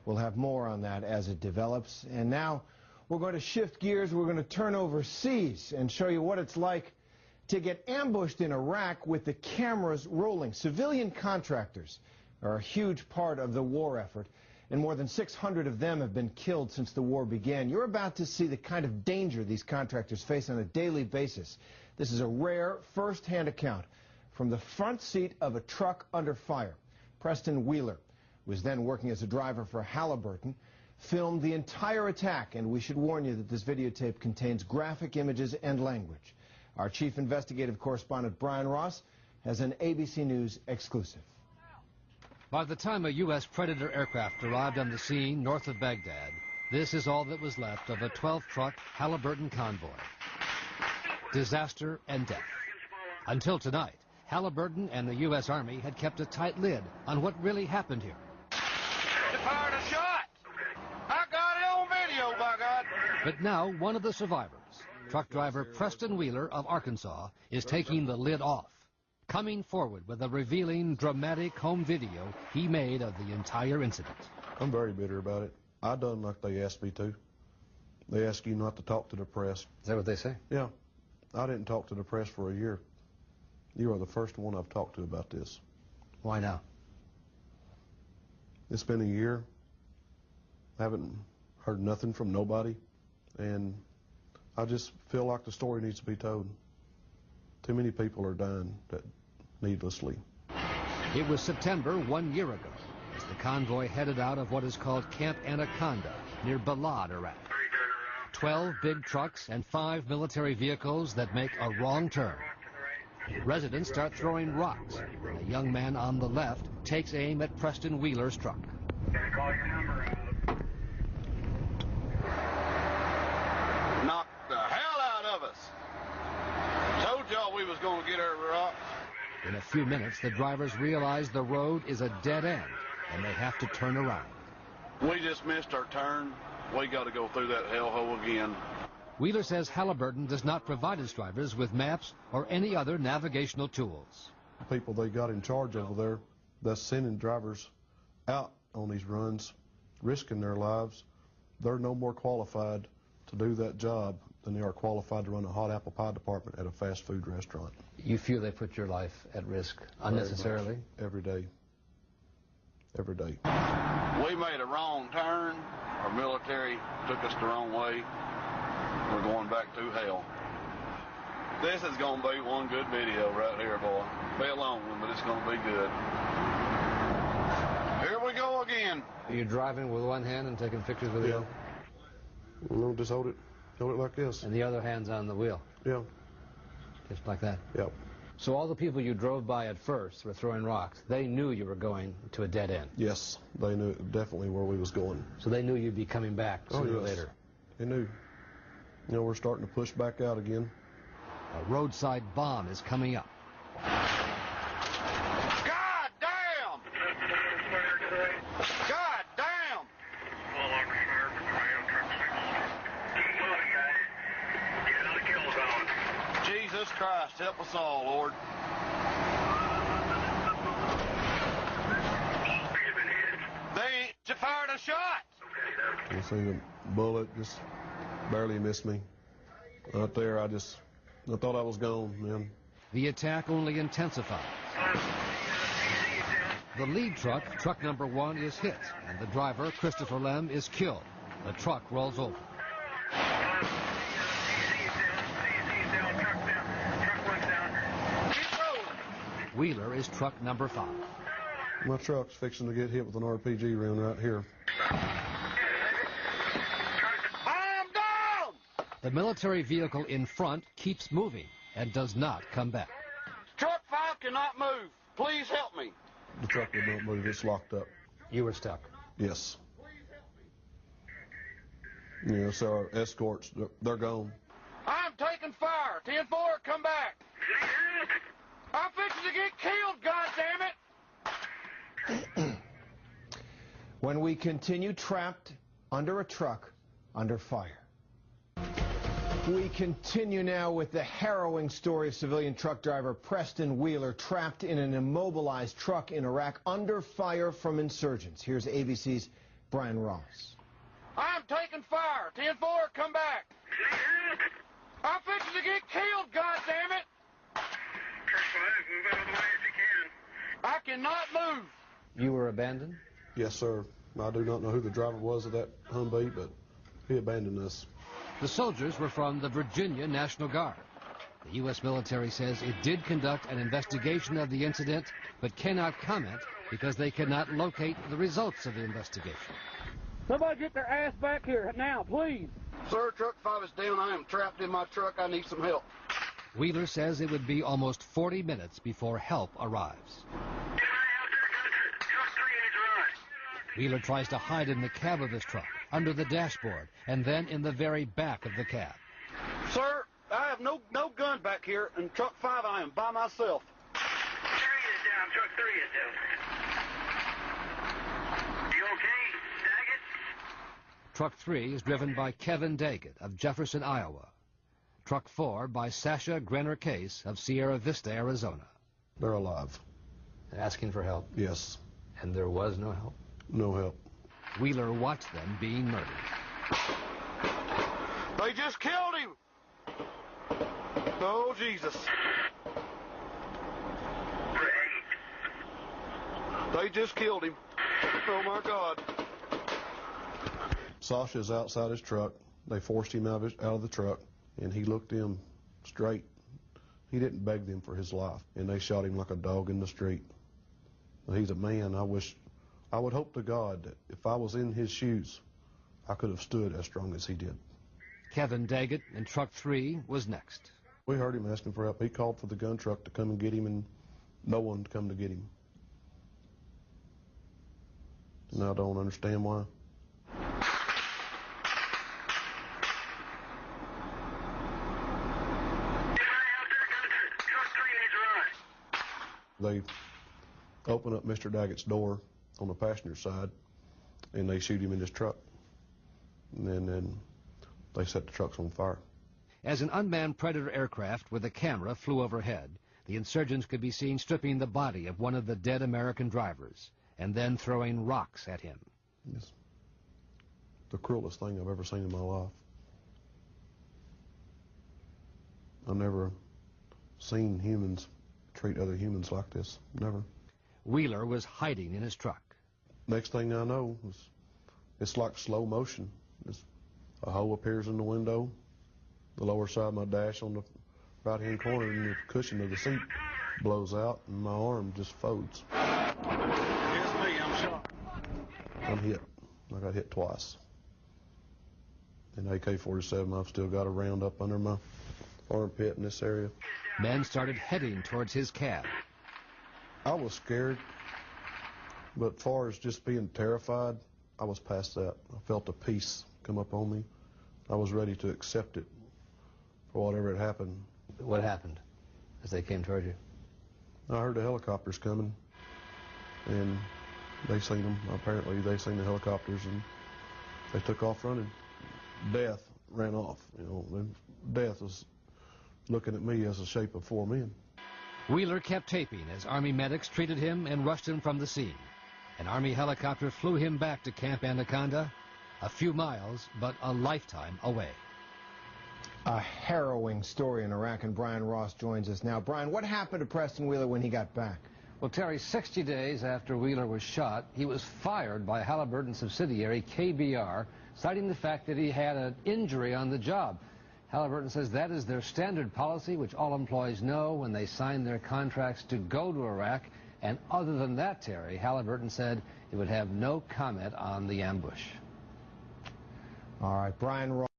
We'll have more on that as it develops. And now we're going to shift gears. We're going to turn overseas and show you what it's like to get ambushed in Iraq with the cameras rolling. Civilian contractors are a huge part of the war effort, and more than 600 of them have been killed since the war began. You're about to see the kind of danger these contractors face on a daily basis. This is a rare first-hand account from the front seat of a truck under fire. Preston Wheeler, who was then working as a driver for Halliburton, filmed the entire attack, and we should warn you that this videotape contains graphic images and language. Our chief investigative correspondent, Brian Ross, has an ABC News exclusive. By the time a U.S. Predator aircraft arrived on the scene north of Baghdad, this is all that was left of a 12-truck Halliburton convoy. Disaster and death. Until tonight, Halliburton and the U.S. Army had kept a tight lid on what really happened here. They fired a shot! I got it on video, by God! But now one of the survivors, truck driver Preston Wheeler of Arkansas, is taking the lid off, coming forward with a revealing, dramatic home video he made of the entire incident. I'm very bitter about it. I done like they asked me to. They ask you not to talk to the press. Is that what they say? Yeah. I didn't talk to the press for a year. You are the first one I've talked to about this. Why now? It's been a year. I haven't heard nothing from nobody, and I just feel like the story needs to be told. Too many people are dying needlessly. It was September 1 year ago as the convoy headed out of what is called Camp Anaconda near Balad, Iraq. 12 big trucks and 5 military vehicles that make a wrong turn. Residents start throwing rocks, and a young man on the left takes aim at Preston Wheeler's truck. Knocked the hell out of us. Told y'all we was gonna get our rocks. In a few minutes, the drivers realize the road is a dead end, and they have to turn around. We just missed our turn. We got to go through that hellhole again. Wheeler says Halliburton does not provide its drivers with maps or any other navigational tools. The people they got in charge over there that's sending drivers out on these runs, risking their lives, they're no more qualified to do that job than they are qualified to run a hot apple pie department at a fast food restaurant. You feel they put your life at risk unnecessarily? Every day. Every day. We made a wrong turn. Our military took us the wrong way. We're going back through hell. This is going to be one good video right here, boy. Be a long one, but it's going to be good. Here we go again. Are you driving with one hand and taking pictures with the other? No, just hold it like this. And the other hand's on the wheel? Yeah. Just like that? Yep. So all the people you drove by at first were throwing rocks. They knew you were going to a dead end? Yes, they knew definitely where we was going. So they knew you'd be coming back sooner or later? They knew. You know, we're starting to push back out again. A roadside bomb is coming up. God damn! God damn! Jesus Christ, help us all, Lord. They fired a shot! You see the bullet just barely missed me. Right there, I thought I was gone, man. The attack only intensifies. The lead truck, truck number 1, is hit, and the driver, Christopher Lem, is killed. The truck rolls over. Wheeler is truck number 5. My truck's fixing to get hit with an RPG round right here. I'm down! The military vehicle in front keeps moving and does not come back. Truck 5 cannot move. Please help me. The truck did not move. It's locked up. You were stuck? Yes. Yeah, so our escorts, they're gone. I'm taking fire. 10-4, come back. I'm fixing to get killed, goddammit! When we continue trapped under a truck under fire. We continue now with the harrowing story of civilian truck driver Preston Wheeler trapped in an immobilized truck in Iraq under fire from insurgents. Here's ABC's Brian Ross. I'm taking fire. 10-4, come back. I'm fixing to get killed, goddammit. Truck 5, move out of the way if you can. I cannot move. You were abandoned? Yes, sir. I do not know who the driver was of that Humvee, but he abandoned us. The soldiers were from the Virginia National Guard. The U.S. military says it did conduct an investigation of the incident, but cannot comment because they cannot locate the results of the investigation. Somebody get their ass back here now, please. Sir, truck 5 is down. I am trapped in my truck. I need some help. Wheeler says it would be almost 40 minutes before help arrives. Wheeler tries to hide in the cab of his truck, under the dashboard, and then in the very back of the cab. Sir, I have no gun back here. In truck 5, I am by myself. 3 is down. Truck 3 is down. You okay, Daggett? Truck 3 is driven by Kevin Daggett of Jefferson, Iowa. Truck 4 by Sasha Grenner Case of Sierra Vista, Arizona. They're alive. Asking for help. Yes. And there was no help. No help. Wheeler watched them being murdered. They just killed him. Oh, Jesus. They just killed him. Oh, my God. Sasha's outside his truck. They forced him out of the truck, and he looked them straight. He didn't beg them for his life, and they shot him like a dog in the street. He's a man. I would hope to God that if I was in his shoes, I could have stood as strong as he did. Kevin Daggett in Truck 3 was next. We heard him asking for help. He called for the gun truck to come and get him, and no one to come to get him. And I don't understand why. They open up Mr. Daggett's door on the passenger side, and they shoot him in his truck. And then they set the trucks on fire. As an unmanned Predator aircraft with a camera flew overhead, the insurgents could be seen stripping the body of one of the dead American drivers and then throwing rocks at him. Yes. The cruelest thing I've ever seen in my life. I've never seen humans treat other humans like this. Never. Wheeler was hiding in his truck. Next thing I know, it's like slow motion. A hole appears in the window, the lower side of my dash on the right-hand corner, and the cushion of the seat blows out, and my arm just folds. It's me. I'm shot. I'm hit. I got hit twice. In AK-47, I've still got a round up under my armpit in this area. Men started heading towards his cab. I was scared, but as far as just being terrified, I was past that. I felt a peace come up on me. I was ready to accept it for whatever had happened. What happened as they came toward you? I heard the helicopters coming, and they seen them. Apparently, they seen the helicopters, and they took off running. Death ran off. You know, death was looking at me as a shape of 4 men. Wheeler kept taping as Army medics treated him and rushed him from the scene. An Army helicopter flew him back to Camp Anaconda, a few miles, but a lifetime away. A harrowing story in Iraq, and Brian Ross joins us now. Brian, what happened to Preston Wheeler when he got back? Well, Terry, 60 days after Wheeler was shot, he was fired by Halliburton subsidiary KBR, citing the fact that he had an injury on the job. Halliburton says that is their standard policy, which all employees know when they sign their contracts to go to Iraq. And other than that, Terry, Halliburton said it would have no comment on the ambush. All right, Brian Ross.